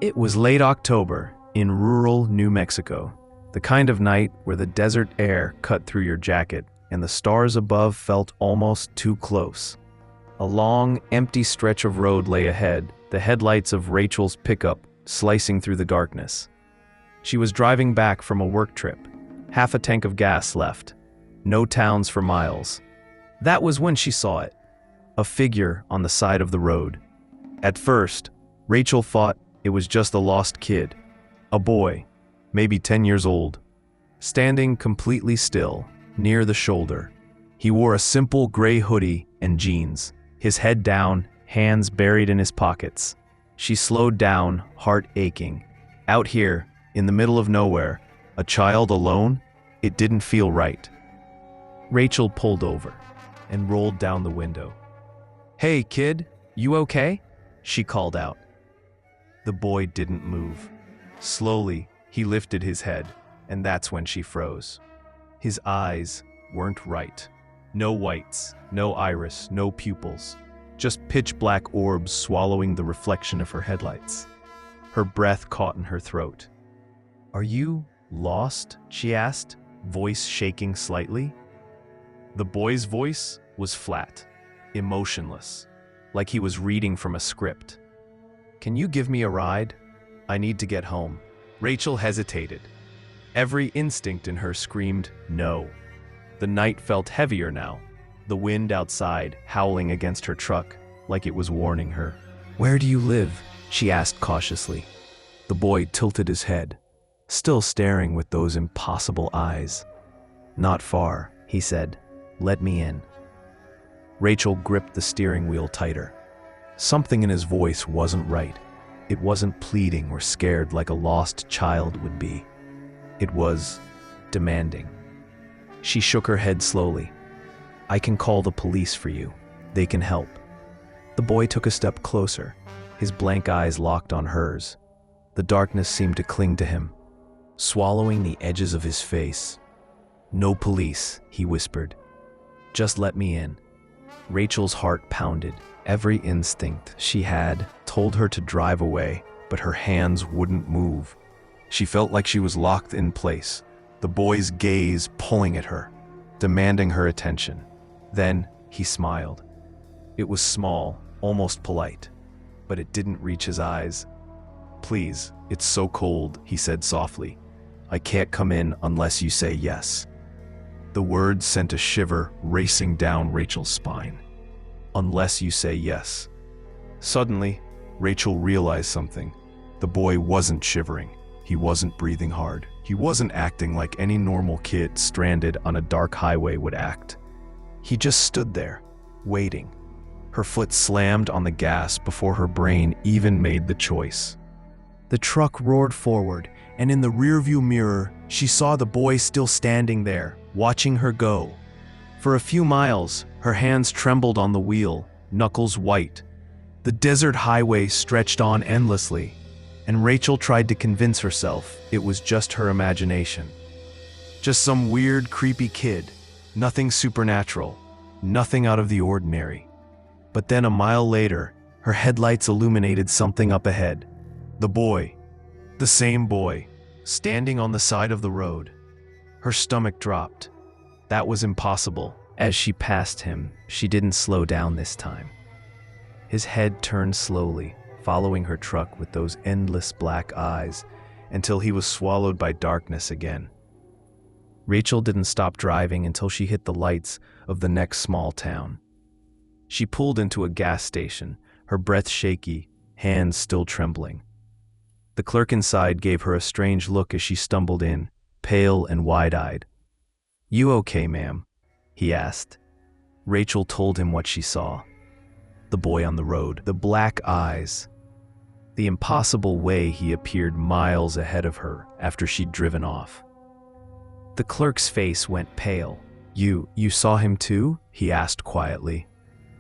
It was late October in rural New Mexico, the kind of night where the desert air cut through your jacket and the stars above felt almost too close. A long, empty stretch of road lay ahead, the headlights of Rachel's pickup slicing through the darkness. She was driving back from a work trip, half a tank of gas left, no towns for miles. That was when she saw it, a figure on the side of the road. At first, Rachel thought it was just a lost kid, a boy, maybe 10 years old, standing completely still, near the shoulder. He wore a simple gray hoodie and jeans, his head down, hands buried in his pockets. She slowed down, heart aching. Out here, in the middle of nowhere, a child alone? It didn't feel right. Rachel pulled over and rolled down the window. "Hey, kid, you okay?" she called out. The boy didn't move. Slowly, he lifted his head, and that's when she froze. His eyes weren't right. No whites, no iris, no pupils. Just pitch-black orbs swallowing the reflection of her headlights. Her breath caught in her throat. "Are you lost?" she asked, voice shaking slightly. The boy's voice was flat, emotionless, like he was reading from a script. "Can you give me a ride? I need to get home." Rachel hesitated. Every instinct in her screamed no. The night felt heavier now, the wind outside howling against her truck like it was warning her. "Where do you live?" she asked cautiously. The boy tilted his head, still staring with those impossible eyes. "Not far," he said. "Let me in." Rachel gripped the steering wheel tighter. Something in his voice wasn't right. It wasn't pleading or scared like a lost child would be. It was demanding. She shook her head slowly. "I can call the police for you. They can help." The boy took a step closer, his blank eyes locked on hers. The darkness seemed to cling to him, swallowing the edges of his face. "No police," he whispered. "Just let me in." Rachel's heart pounded. Every instinct she had told her to drive away, but her hands wouldn't move. She felt like she was locked in place, the boy's gaze pulling at her, demanding her attention. Then he smiled. It was small, almost polite, but it didn't reach his eyes. "Please, it's so cold," he said softly. "I can't come in unless you say yes." The words sent a shiver racing down Rachel's spine. "Unless you say yes." Suddenly, Rachel realized something. The boy wasn't shivering. He wasn't breathing hard. He wasn't acting like any normal kid stranded on a dark highway would act. He just stood there, waiting. Her foot slammed on the gas before her brain even made the choice. The truck roared forward, and in the rearview mirror, she saw the boy still standing there, watching her go. For a few miles, her hands trembled on the wheel, knuckles white. The desert highway stretched on endlessly, and Rachel tried to convince herself it was just her imagination. Just some weird, creepy kid, nothing supernatural, nothing out of the ordinary. But then a mile later, her headlights illuminated something up ahead. The boy, the same boy, standing on the side of the road. Her stomach dropped. That was impossible. As she passed him, she didn't slow down this time. His head turned slowly, following her truck with those endless black eyes, until he was swallowed by darkness again. Rachel didn't stop driving until she hit the lights of the next small town. She pulled into a gas station, her breath shaky, hands still trembling. The clerk inside gave her a strange look as she stumbled in, pale and wide-eyed. "You okay, ma'am?" he asked. Rachel told him what she saw. The boy on the road, the black eyes, the impossible way he appeared miles ahead of her after she'd driven off. The clerk's face went pale. You saw him too?" he asked quietly.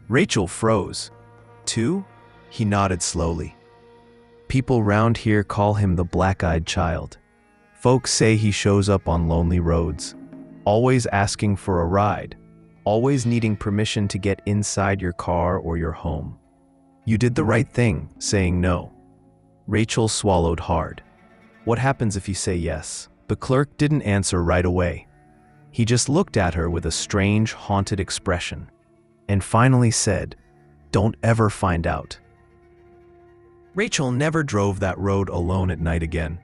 Rachel froze. "Too?" He nodded slowly. "People round here call him the black-eyed child. Folks say he shows up on lonely roads, always asking for a ride, always needing permission to get inside your car or your home. You did the right thing, saying no." Rachel swallowed hard. What happens if you say yes? The clerk didn't answer right away. He just looked at her with a strange, haunted expression, and finally said, "Don't ever find out." Rachel never drove that road alone at night again.